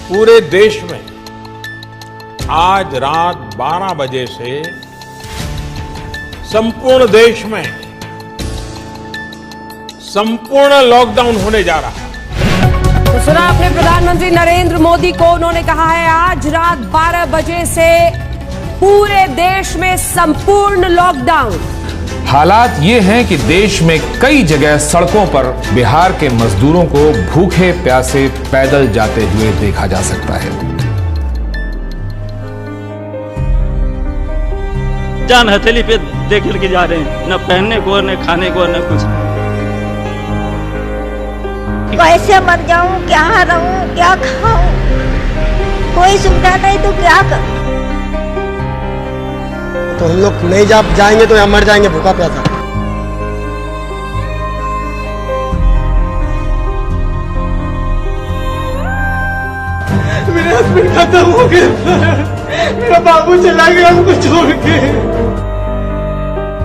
पूरे देश में आज रात 12 बजे से संपूर्ण देश में संपूर्ण लॉकडाउन होने जा रहा है। तो सुना आपने प्रधानमंत्री नरेंद्र मोदी को, उन्होंने कहा है आज रात 12 बजे से पूरे देश में संपूर्ण लॉकडाउन। हालात ये हैं कि देश में कई जगह सड़कों पर बिहार के मजदूरों को भूखे प्यासे पैदल जाते हुए देखा जा सकता है। जान हथेली पे देख के जा रहे हैं, न पहनने को न खाने को न कुछ। कैसे मर जाऊं, क्या रहूं, क्या खाऊं, कोई सुविधा नहीं तो क्या करूं। तो हम लोग नहीं जाएंगे तो यहाँ मर जाएंगे भूखा प्यासा। मेरे हस्बैंड खत्म हो गए, मेरा बाबू चला गया हमको छोड़ के।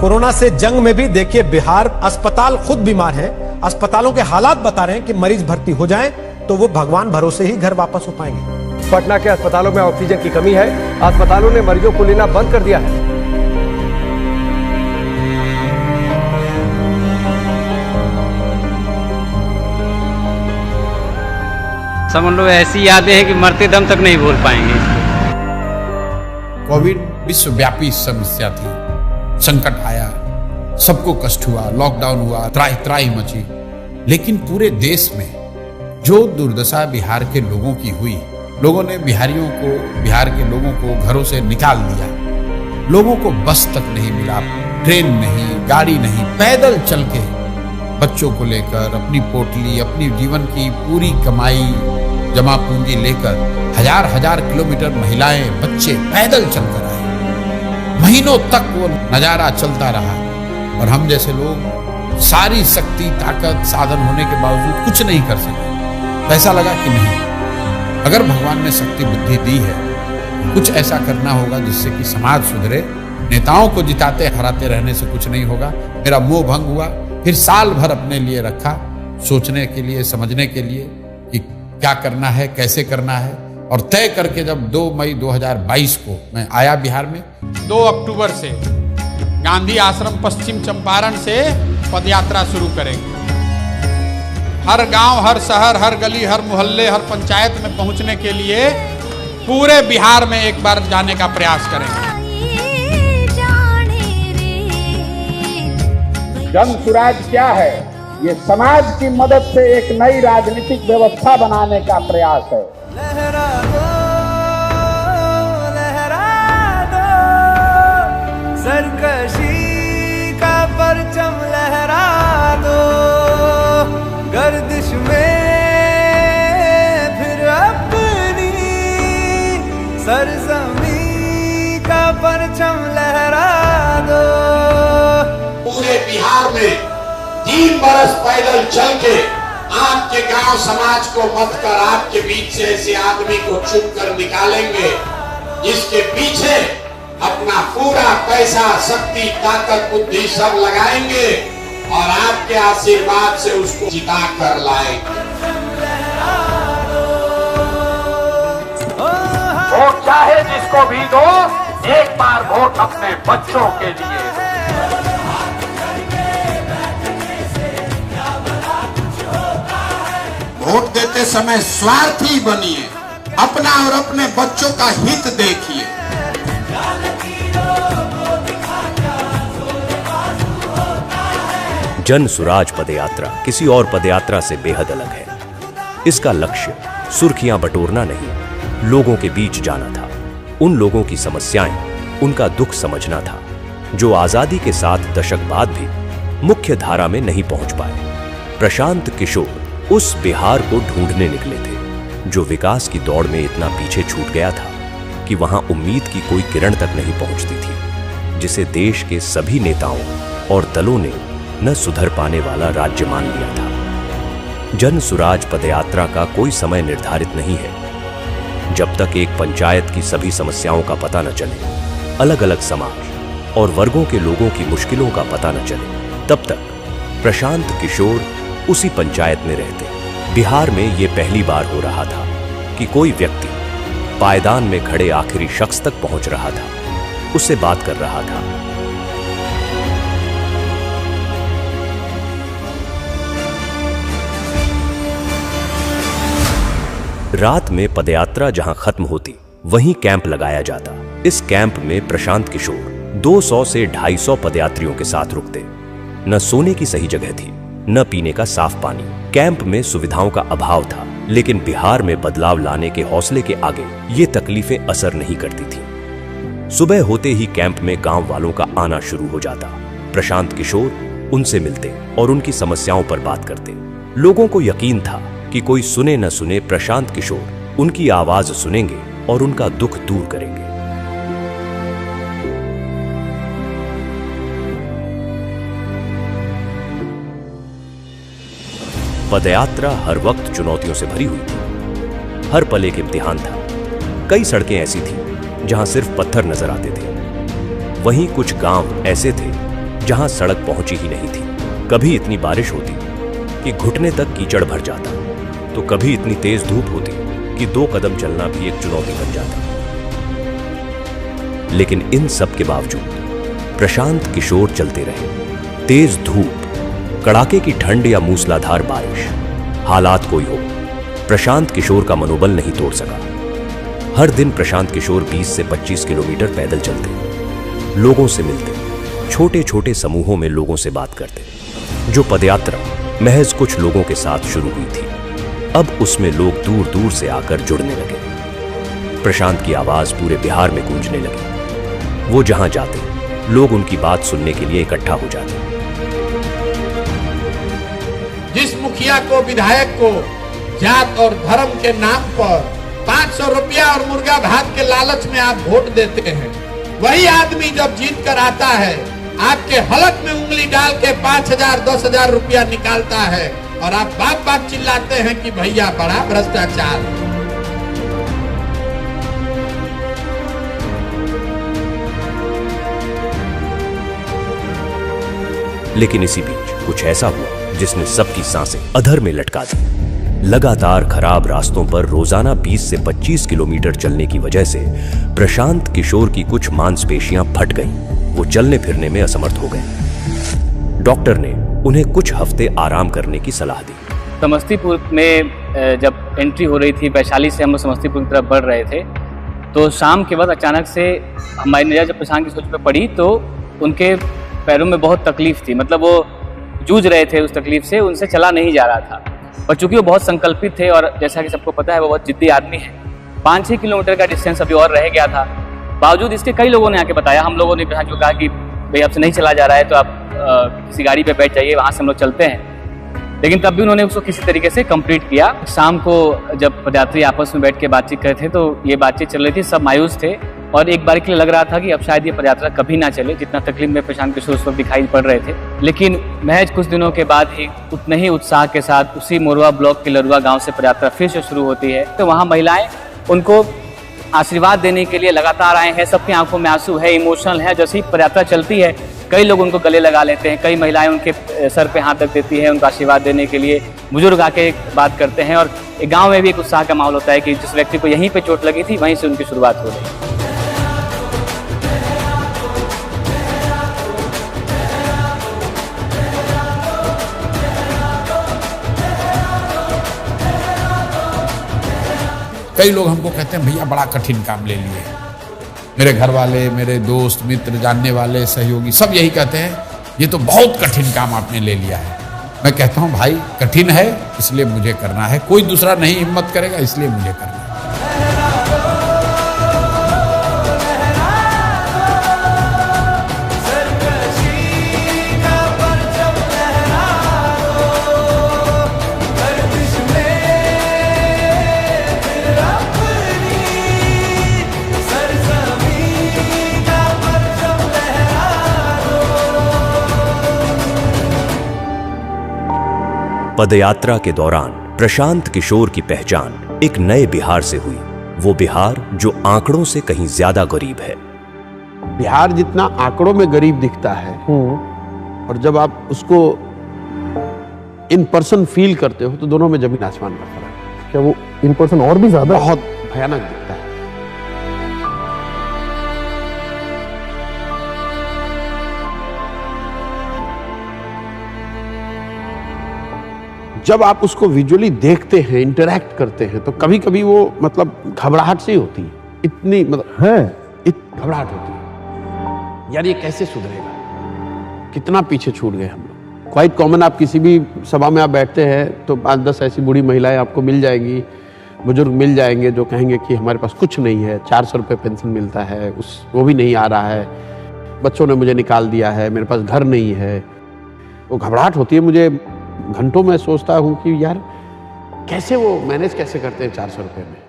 कोरोना से जंग में भी देखिए बिहार अस्पताल खुद बीमार है, अस्पतालों के हालात बता रहे हैं कि मरीज भर्ती हो जाएं तो वो भगवान भरोसे ही घर वापस हो पाएंगे। पटना के अस्पतालों में ऑक्सीजन की कमी है, अस्पतालों ने मरीजों को लेना बंद कर दिया है। समझ लो ऐसी यादें हैं कि मरते दम तक नहीं भूल पाएंगे। कोविड विश्वव्यापी समस्या थी, संकट आया, सबको कष्ट हुआ, लॉकडाउन हुआ, त्राही त्राही मची। लेकिन पूरे देश में जो दुर्दशा बिहार के लोगों की हुई, लोगों ने बिहार के लोगों को घरों से निकाल दिया। लोगों को बस तक नहीं मिला, ट्रेन नहीं, गाड़ी नहीं, पैदल चल के बच्चों को लेकर अपनी पोटली, अपनी जीवन की पूरी कमाई जमा पूंजी लेकर हजार हजार किलोमीटर महिलाएं बच्चे पैदल चलकर आए। महीनों तक वो नजारा चलता रहा और हम जैसे लोग सारी शक्ति, ताकत, साधन होने के बावजूद कुछ नहीं कर सके। पैसा लगा कि नहीं, अगर भगवान ने शक्ति बुद्धि दी है, कुछ ऐसा करना होगा जिससे कि समाज सुधरे। नेताओं को जिताते हराते रहने से कुछ नहीं होगा। मेरा मोह भंग हुआ, फिर साल भर अपने लिए रखा, सोचने के लिए, समझने के लिए कि क्या करना है, कैसे करना है। और तय करके जब 2 मई 2022 को मैं आया बिहार में, 2 अक्टूबर से गांधी आश्रम पश्चिम चंपारण से पदयात्रा शुरू करेंगे। हर गांव, हर शहर, हर गली, हर मोहल्ले, हर पंचायत में पहुंचने के लिए पूरे बिहार में एक बार जाने का प्रयास करेंगे। जन सुराज क्या है? ये समाज की मदद से एक नई राजनीतिक व्यवस्था बनाने का प्रयास है। लहरा दो, सरकशी का परचम लहरा दो, गर्दिश में फिर अपनी सरजमी का परचम लहरा दो। पूरे बिहार में 3 बरस पैदल चल के आपके गांव समाज को मत कर आपके बीच से ऐसे आदमी को चुन कर निकालेंगे जिसके पीछे अपना पूरा पैसा, शक्ति, ताकत, बुद्धि सब लगाएंगे और आपके आशीर्वाद से उसको जिता कर लाएंगे। वोट चाहे जिसको भी दो, एक बार वोट अपने बच्चों के लिए। वोट देते समय स्वार्थी बनिए, अपना और अपने बच्चों का हित देखिए। जन सुराज पदयात्रा किसी और पदयात्रा से बेहद अलग है। इसका लक्ष्य सुर्खियां बटोरना नहीं, लोगों के बीच जाना था, उन लोगों की समस्याएं, उनका दुख समझना था जो आजादी के 7 दशक बाद भी मुख्य धारा में नहीं पहुंच पाए। प्रशांत किशोर उस बिहार को ढूंढने निकले थे जो विकास की दौड़ में इतना पीछे छूट गया था कि वहां उम्मीद की कोई किरण तक नहीं पहुंचती थी, जिसे देश के सभी नेताओं और दलों ने न सुधर पाने वाला राज्य मान लिया था। जन सुराज पदयात्रा का कोई समय निर्धारित नहीं है। जब तक एक पंचायत की सभी समस्याओं का पता न चले, अलग अलग समाज और वर्गों के लोगों की मुश्किलों का पता न चले, तब तक प्रशांत किशोर उसी पंचायत में रहते। बिहार में ये पहली बार हो रहा था कि कोई व्यक्ति पायदान में खड़े आखिरी शख्स तक पहुंच रहा था, उससे बात कर रहा था। रात में पदयात्रा जहां खत्म होती, वहीं कैंप लगाया जाता। इस कैंप में प्रशांत किशोर 200 से 250 पदयात्रियों के साथ रुकते। न सोने की सही जगह थी, न पीने का साफ पानी। कैंप में सुविधाओं का अभाव था, लेकिन बिहार में बदलाव लाने के हौसले के आगे ये तकलीफें असर नहीं करती थी। सुबह होते ही कैंप में गांव वालों का आना शुरू हो जाता। प्रशांत किशोर उनसे मिलते और उनकी समस्याओं पर बात करते। लोगों को यकीन था कि कोई सुने न सुने, प्रशांत किशोर उनकी आवाज सुनेंगे और उनका दुख दूर करेंगे। पदयात्रा हर वक्त चुनौतियों से भरी हुई थी। हर पल एक इम्तिहान था। कई सड़कें ऐसी थीं जहां सिर्फ पत्थर नजर आते थे। वहीं कुछ गांव ऐसे थे जहां सड़क पहुंची ही नहीं थी। कभी इतनी बारिश होती कि घुटने तक कीचड़ भर जाता, तो कभी इतनी तेज धूप होती कि 2 कदम चलना भी एक चुनौती बन जाता। लेकिन इन सब के बावजूद प्रशांत किशोर चलते रहे। तेज धूप, कड़ाके की ठंड या मूसलाधार बारिश, हालात कोई हो, प्रशांत किशोर का मनोबल नहीं तोड़ सका। हर दिन प्रशांत किशोर 20 से 25 किलोमीटर पैदल चलते, लोगों से मिलते, छोटे छोटे समूहों में लोगों से बात करते। जो पदयात्रा महज कुछ लोगों के साथ शुरू हुई थी, अब उसमें लोग दूर दूर से आकर जुड़ने लगे। प्रशांत की आवाज पूरे बिहार में गूंजने लगी। वो जहां जाते, लोग उनकी बात सुनने के लिए इकट्ठा हो जाते। जिस मुखिया को, विधायक को जात और धर्म के नाम पर 500 रुपया और मुर्गा भात के लालच में आप वोट देते हैं, वही आदमी जब जीत कर आता है, आपके हलक में उंगली डाल के 5,000 10,000 रुपया निकालता है और आप बात बात चिल्लाते हैं कि भैया बड़ा भ्रष्टाचार। लेकिन इसी बीच कुछ ऐसा हुआ जिसने सबकी सांसें अधर में लटका दी। लगातार खराब रास्तों पर रोजाना 20 से 25 किलोमीटर चलने की वजह से प्रशांत किशोर की कुछ मांसपेशियां फट गईं। वो चलने फिरने में असमर्थ हो गए। डॉक्टर ने उन्हें कुछ हफ्ते आराम करने की सलाह दी। समस्तीपुर में जब एंट्री हो रही थी, वैशाली से हम लोग समस्तीपुर की तरफ बढ़ रहे थे, तो शाम के बाद अचानक से हमारी नजर जब प्रशांत किशोर पे पड़ी तो उनके पैरों में बहुत तकलीफ थी। मतलब वो जूझ रहे थे उस तकलीफ से, उनसे चला नहीं जा रहा था। और चूंकि वो बहुत संकल्पित थे और जैसा कि सबको पता है वो बहुत जिद्दी आदमी है, 5-6 किलोमीटर का डिस्टेंस अभी और रह गया था। बावजूद इसके कई लोगों ने आके बताया, हम लोगों ने प्रशांत को कहा कि भाई आपसे नहीं चला जा रहा है तो आप किसी गाड़ी पे बैठ जाइए, वहाँ से हम लोग चलते हैं। लेकिन तब भी उन्होंने उसको किसी तरीके से कंप्लीट किया। शाम को जब पदयात्री आपस में बैठ के बातचीत कर रहे थे तो ये बातचीत चल रही थी, सब मायूस थे और एक बार के लिए लग रहा था कि अब शायद ये पदयात्रा कभी ना चले, जितना तकलीफ में प्रशांत किशोर उस वक्त दिखाई पड़ रहे थे। लेकिन महज कुछ दिनों के बाद ही उतने ही उत्साह के साथ उसी मोरवा ब्लॉक के लरुआ गांव से पदयात्रा फिर से शुरू होती है। तो वहाँ महिलाएं उनको आशीर्वाद देने के लिए लगातार आए हैं। सबकी आंखों में आंसू है, इमोशनल है। जैसे ही पदयात्रा चलती है कई लोग उनको गले लगा लेते हैं, कई महिलाएं उनके सर पे हाथ रख देती हैं उनको आशीर्वाद देने के लिए। बुजुर्ग आके बात करते हैं और गांव में भी एक उत्साह का माहौल होता है कि जिस व्यक्ति को यहीं पे चोट लगी थी वहीं से उनकी शुरुआत हो रही। कई लोग हमको कहते हैं भैया बड़ा कठिन काम ले लिए। मेरे घर वाले, मेरे दोस्त मित्र, जानने वाले, सहयोगी सब यही कहते हैं ये तो बहुत कठिन काम आपने ले लिया है। मैं कहता हूँ भाई कठिन है इसलिए मुझे करना है, कोई दूसरा नहीं हिम्मत करेगा इसलिए मुझे करना है। पदयात्रा के दौरान प्रशांत किशोर की पहचान एक नए बिहार से हुई। वो बिहार जो आंकड़ों से कहीं ज्यादा गरीब है। बिहार जितना आंकड़ों में गरीब दिखता है और जब आप उसको इन पर्सन फील करते हो तो दोनों में जमीन आसमान का फर्क है। क्या वो इन पर्सन और भी ज्यादा बहुत भयानक दिखता है। जब आप उसको विजुअली देखते हैं, इंटरैक्ट करते हैं, तो कभी कभी वो मतलब घबराहट सी होती है, इतनी मतलब है घबराहट होती है, यार ये कैसे सुधरेगा, कितना पीछे छूट गए हम लोग। क्वाइट कॉमन, आप किसी भी सभा में आप बैठते हैं तो 5-10 ऐसी बूढ़ी महिलाएं आपको मिल जाएंगी, बुजुर्ग मिल जाएंगे जो कहेंगे कि हमारे पास कुछ नहीं है, 400 रुपये पेंशन मिलता है, वो भी नहीं आ रहा है, बच्चों ने मुझे निकाल दिया है, मेरे पास घर नहीं है। वो घबराहट होती है। मुझे घंटों में सोचता हूँ कि यार कैसे वो मैनेज कैसे करते हैं 400 रुपये में।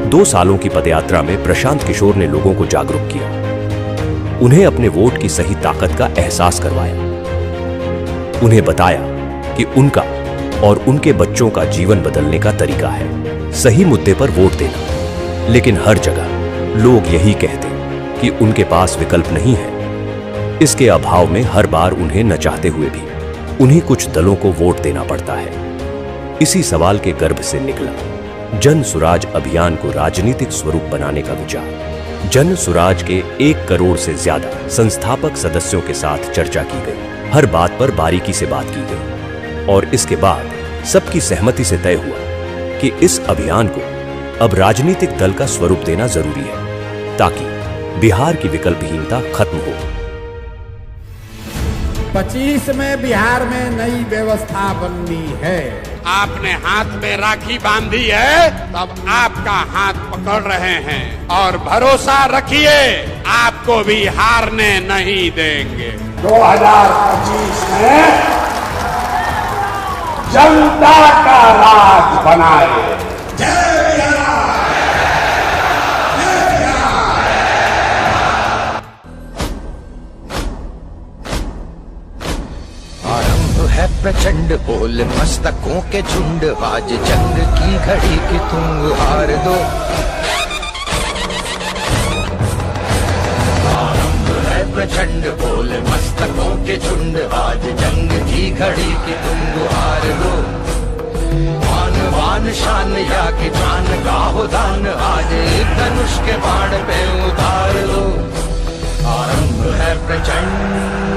दो सालों की पदयात्रा में प्रशांत किशोर ने लोगों को जागरूक किया, उन्हें अपने वोट की सही ताकत का एहसास करवाया, उन्हें बताया कि उनका और उनके बच्चों का जीवन बदलने का तरीका है सही मुद्दे पर वोट देना। लेकिन हर जगह लोग यही कहते कि उनके पास विकल्प नहीं है। इसके अभाव में हर बार उन्हें न चाहते हुए भी उन्हीं कुछ दलों को वोट देना पड़ता है। इसी सवाल के गर्भ से निकला जन सुराज अभियान को राजनीतिक स्वरूप बनाने का विचार। जन सुराज के 1 करोड़ से ज्यादा संस्थापक सदस्यों के साथ चर्चा की गई, हर बात पर बारीकी से बात की गई और इसके बाद सबकी सहमति से तय हुआ कि इस अभियान को अब राजनीतिक दल का स्वरूप देना जरूरी है ताकि बिहार की विकल्पहीनता खत्म हो। 25 में बिहार में नई व्यवस्था बननी है। आपने हाथ में राखी बांधी है, तब आपका हाथ पकड़ रहे हैं और भरोसा रखिए आपको भी हारने नहीं देंगे। 2025 में जनता का राज बनाए। प्रचंड बोल मस्तकों के झुंड, आज जंग की घड़ी की तुम हार दो। आरंभ है प्रचंड बोल मस्तकों के झुंड, आज जंग की घड़ी की तुम हार दो। मान वान शान या कि जान गाहो दान, आज धनुष के बाण पे उतार दो। आरंभ है प्रचंड,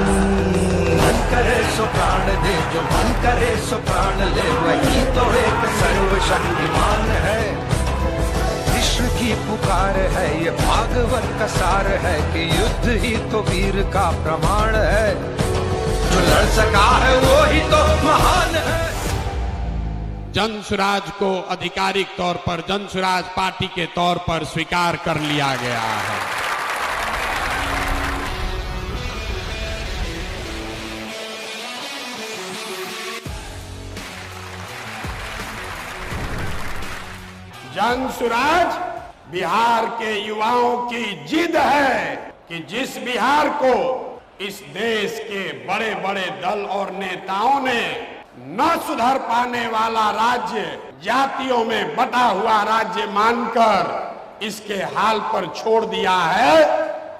करे सो प्राण दे, जो मन करे सो प्राण ले, वही तो एक सर्वशक्तिमान है। विश्व की पुकार है, ये भागवत का सार है कि युद्ध ही तो वीर का प्रमाण है। जो लड़ सका है वो ही तो महान है। जन सुराज को आधिकारिक तौर पर जन सुराज पार्टी के तौर पर स्वीकार कर लिया गया है। जन सुराज बिहार के युवाओं की जिद है कि जिस बिहार को इस देश के बड़े बड़े दल और नेताओं ने न सुधर पाने वाला राज्य, जातियों में बटा हुआ राज्य मानकर इसके हाल पर छोड़ दिया है,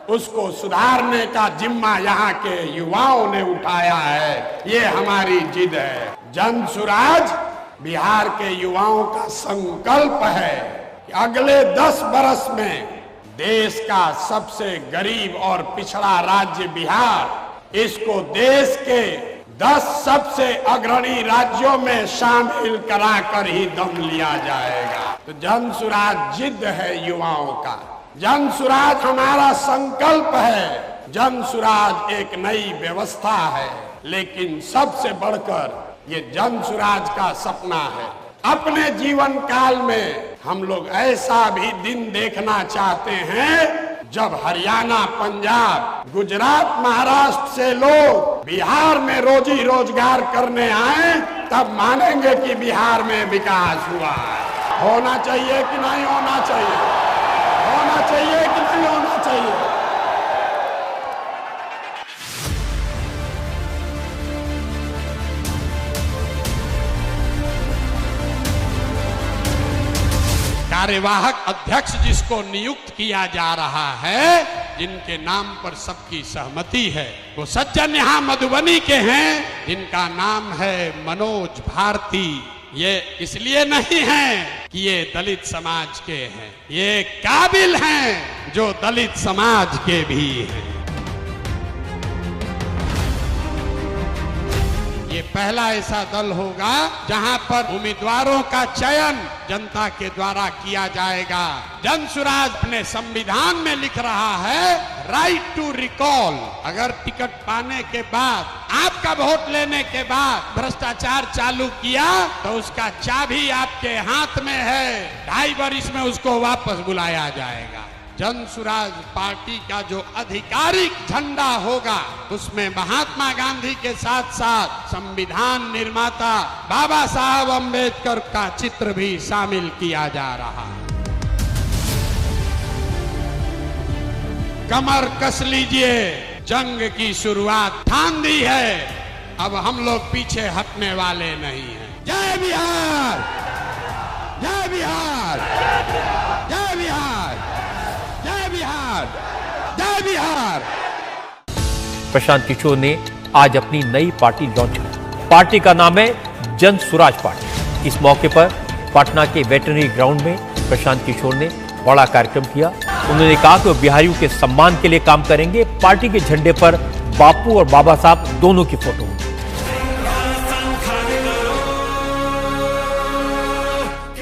उसको सुधारने का जिम्मा यहाँ के युवाओं ने उठाया है। ये हमारी जिद है। जन सुराज बिहार के युवाओं का संकल्प है कि अगले 10 बरस में देश का सबसे गरीब और पिछड़ा राज्य बिहार, इसको देश के 10 सबसे अग्रणी राज्यों में शामिल कराकर ही दम लिया जाएगा। तो जन सुराज जिद है युवाओं का, जन सुराज हमारा संकल्प है, जन सुराज एक नई व्यवस्था है, लेकिन सबसे बढ़कर ये जन सुराज का सपना है। अपने जीवन काल में हम लोग ऐसा भी दिन देखना चाहते हैं जब हरियाणा, पंजाब, गुजरात, महाराष्ट्र से लोग बिहार में रोजी रोजगार करने आए, तब मानेंगे कि बिहार में विकास हुआ है। होना चाहिए कि नहीं होना चाहिए? होना चाहिए कि नहीं होना चाहिए? कार्यवाहक अध्यक्ष जिसको नियुक्त किया जा रहा है, जिनके नाम पर सबकी सहमति है। वो सज्जन यहाँ मधुबनी के हैं जिनका नाम है मनोज भारती। ये इसलिए नहीं है कि ये दलित समाज के हैं, ये काबिल हैं जो दलित समाज के भी हैं। ये पहला ऐसा दल होगा जहां पर उम्मीदवारों का चयन जनता के द्वारा किया जाएगा। जनसुराज अपने संविधान में लिख रहा है राइट टू रिकॉल। अगर टिकट पाने के बाद, आपका वोट लेने के बाद भ्रष्टाचार चालू किया तो उसका चाबी आपके हाथ में है। 2.5 वर्ष में उसको वापस बुलाया जाएगा। जनसुराज पार्टी का जो आधिकारिक झंडा होगा उसमें महात्मा गांधी के साथ साथ संविधान निर्माता बाबा साहब अम्बेडकर का चित्र भी शामिल किया जा रहा है। कमर कस लीजिए, जंग की शुरुआत ठान दी है, अब हम लोग पीछे हटने वाले नहीं हैं। जय बिहार, जय बिहार, जय बिहार, जय बिहार, जय बिहार। प्रशांत किशोर ने आज अपनी नई पार्टी लॉन्च की। पार्टी का नाम है जन सुराज पार्टी। इस मौके पर पटना के वेटरनरी ग्राउंड में प्रशांत किशोर ने बड़ा कार्यक्रम किया। उन्होंने कहा कि वो बिहारियों के सम्मान के लिए काम करेंगे। पार्टी के झंडे पर बापू और बाबा साहब दोनों की फोटो।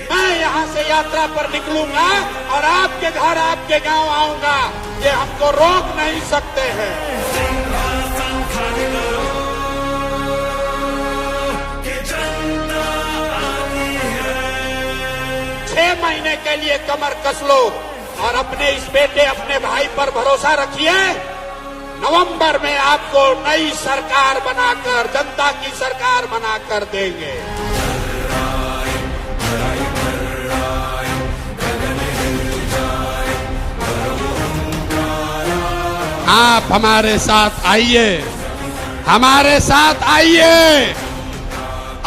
मैं यहाँ से यात्रा पर निकलूंगा और आपके घर, आपके गांव आऊंगा, ये हमको रोक नहीं सकते हैं। 6 महीने के लिए कमर कस लो और अपने इस बेटे, अपने भाई पर भरोसा रखिए। नवंबर में आपको नई सरकार बनाकर, जनता की सरकार बनाकर देंगे। आप हमारे साथ आइए, हमारे साथ आइए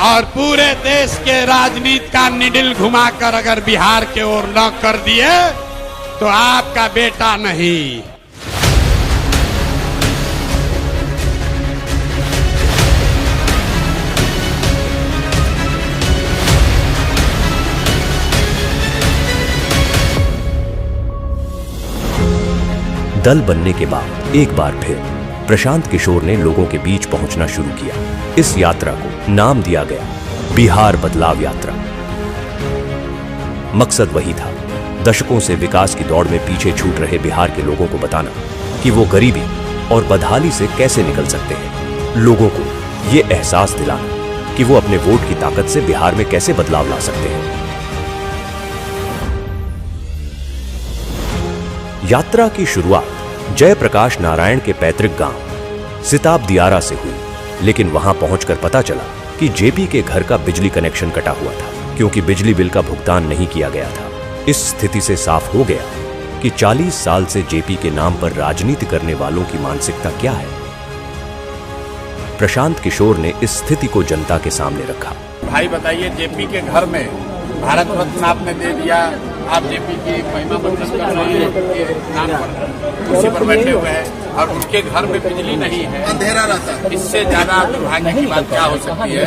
और पूरे देश के राजनीति का निडिल घुमाकर अगर बिहार के ओर न कर दिए तो आपका बेटा नहीं। दल बनने के बाद एक बार फिर प्रशांत किशोर ने लोगों के बीच पहुंचना शुरू किया। इस यात्रा को नाम दिया गया बिहार बदलाव यात्रा। मकसद वही था, दशकों से विकास की दौड़ में पीछे छूट रहे बिहार के लोगों को बताना कि वो गरीबी और बदहाली से कैसे निकल सकते हैं। लोगों को ये एहसास दिलाना कि वो अपने वोट की ताकत से बिहार में कैसे बदलाव ला सकते हैं। यात्रा की शुरुआत जयप्रकाश नारायण के पैतृक गांव सिताब दियारा से हुई, लेकिन वहां पहुंचकर पता चला कि जेपी के घर का बिजली कनेक्शन कटा हुआ था क्योंकि बिजली बिल का भुगतान नहीं किया गया था। इस स्थिति से साफ हो गया कि 40 साल से जेपी के नाम पर राजनीति करने वालों की मानसिकता क्या है। प्रशांत किशोर ने इस स्थिति को जनता के सामने रखा। भाई बताइए, जेपी के घर में भारत रत्न आपने दे दिया, आप जेपी की महिमा बंधन कर रहे हैं, नाम पर कुर्सी पर बैठे हुए हैं और उनके घर में बिजली नहीं है, अंधेरा रहता है। इससे ज्यादा दुर्भाग्य की बात क्या हो सकती है।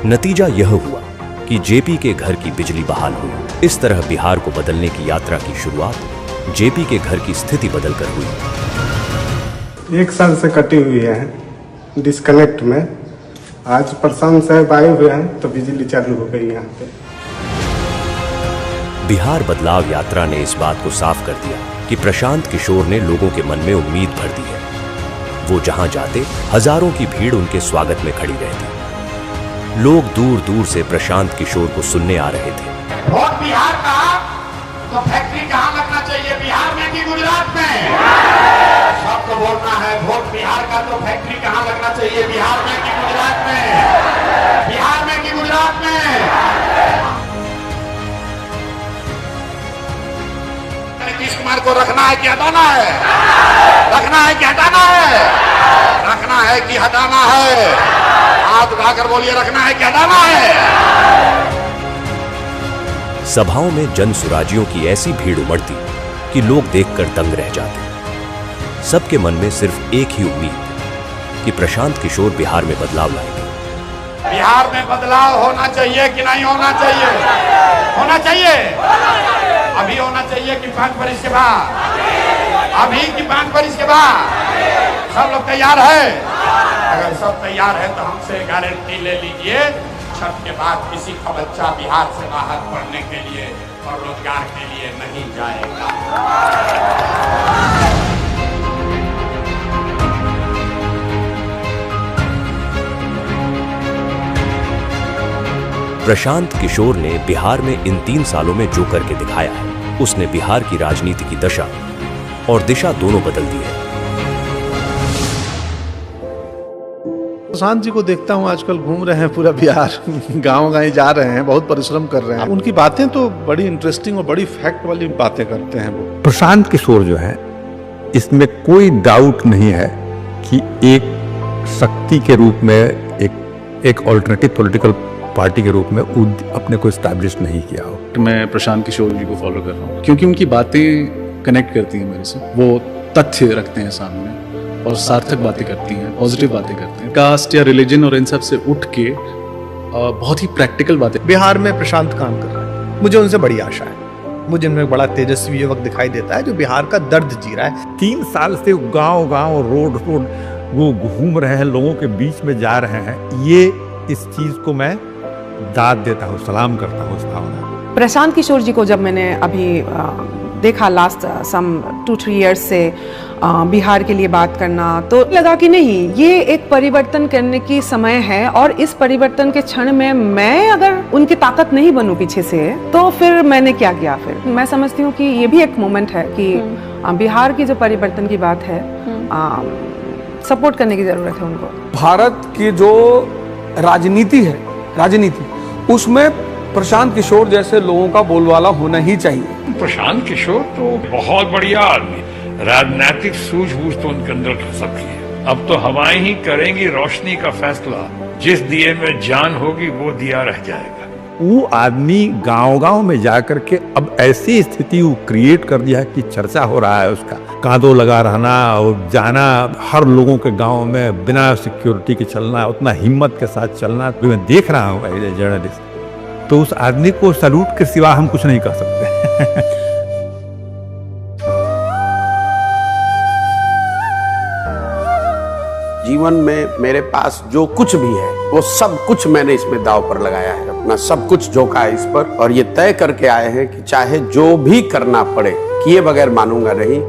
नतीजा यह हुआ कि जेपी के घर की बिजली बहाल हुई। इस तरह बिहार को बदलने की यात्रा की शुरुआत जेपी के घर की स्थिति बदलकर हुई। 1 साल से कटी हुई है डिस्कनेक्ट में। आज प्रशांत साहब आए हुए हैं तो बिजली चालू हो गई यहाँ पे। बिहार बदलाव यात्रा ने इस बात को साफ कर दिया कि प्रशांत किशोर ने लोगों के मन में उम्मीद भर दी है। वो जहां जाते हजारों की भीड़ उनके स्वागत में खड़ी रहती। लोग दूर दूर से प्रशांत किशोर को सुनने आ रहे थे। वोट बिहार का तो फैक्ट्री कहाँ लगना चाहिए, बिहार में कि गुजरात में? सबको बोलना है, वोट बिहार का तो फैक्ट्री कहाँ लगना चाहिए, बिहार में कि गुजरात में? बिहार में कि गुजरात में? नीतीश कुमार को रखना है कि हटाना है? रखना है कि हटाना है? रखना है कि हटाना है? हाथ उठाकर बोलिए, रखना है कि हटाना है? सभाओं में जन सुराजियों की ऐसी भीड़ उमड़ती कि लोग देखकर दंग रह जाते। सबके मन में सिर्फ एक ही उम्मीद कि प्रशांत किशोर बिहार में बदलाव लाएंगे। बिहार में बदलाव होना चाहिए कि नहीं होना चाहिए? होना चाहिए। अभी होना चाहिए कि 5 वर्ष के बाद? अभी की 5 वर्ष के बाद? सब लोग तैयार है? अगर सब तैयार है तो हमसे गारंटी ले लीजिए, छठ के बाद किसी का बच्चा बिहार से बाहर पढ़ने के लिए और रोजगार के लिए नहीं जाएगा। प्रशांत किशोर ने बिहार में इन 3 सालों में जो करके दिखाया है, उसने बिहार की राजनीति की दशा और दिशा दोनों बदल दी है। प्रशांत जी को देखता हूँ आजकल घूम रहे हैं पूरा बिहार, गांव-गांव जा रहे हैं, बहुत परिश्रम कर रहे हैं। उनकी बातें तो बड़ी इंटरेस्टिंग और बड़ी फैक्ट वाली बातें करते हैं वो। प्रशांत किशोर जो है, इसमें कोई डाउट नहीं है कि एक शक्ति के रूप में एक ऑल्टरनेटिव पॉलिटिकल पार्टी के रूप में अपने को एस्टैब्लिश नहीं किया हो। मैं प्रशांत किशोर जी को फॉलो कर रहा हूँ क्योंकि उनकी बातें कनेक्ट करती हैं मेरे से। वो तथ्य रखते हैं सामने और सार्थक बातें करती हैं, पॉजिटिव बातें करते हैं। कास्ट या रिलीजन और इन सब से उठ के बहुत ही प्रैक्टिकल बातें। बिहार में प्रशांत काम कर रहा है, मुझे उनसे बड़ी आशा है। मुझे इनमें बड़ा तेजस्वी युवक दिखाई देता है जो बिहार का दर्द जी रहा है। 3 साल से गांव-गांव रोड वो घूम रहे हैं, लोगों के बीच में जा रहे हैं। ये इस चीज को मैं दाद देता हूँ, सलाम करता हूँ इस भावना। प्रशांत किशोर जी को जब मैंने अभी देखा लास्ट सम 2-3 इयर्स से बिहार के लिए बात करना, तो लगा कि नहीं, ये एक परिवर्तन करने की समय है और इस परिवर्तन के क्षण में मैं अगर उनकी ताकत नहीं बनूं पीछे से, तो फिर मैंने क्या किया? फिर मैं समझती हूँ कि ये भी एक मोमेंट है कि बिहार की जो परिवर्तन की बात है, सपोर्ट करने की जरूरत है उनको। भारत की जो राजनीति उसमें प्रशांत किशोर जैसे लोगों का बोलबाला होना ही चाहिए। प्रशांत किशोर तो बहुत बढ़िया आदमी, राजनीतिक सूझबूझ तो उनके अंदर सबकी है। अब तो हवाएं ही करेंगी रोशनी का फैसला, जिस दिए में जान होगी वो दिया रह जाएगा। वो आदमी गांव-गांव में जाकर के अब ऐसी स्थिति वो क्रिएट कर दिया है कि चर्चा हो रहा है उसका। कांधों लगा रहना और जाना, हर लोगों के गांव में बिना सिक्योरिटी के चलना, उतना हिम्मत के साथ चलना, मैं देख रहा हूँ एज ए जर्नलिस्ट। तो उस आदमी को सैल्यूट के सिवा हम कुछ नहीं कर सकते। जीवन में मेरे पास जो कुछ भी है वो सब कुछ मैंने इसमें दांव पर लगाया है, अपना सब कुछ झोंका है इस पर, और ये तय करके आए हैं कि चाहे जो भी करना पड़े, किए बगैर मानूंगा नहीं।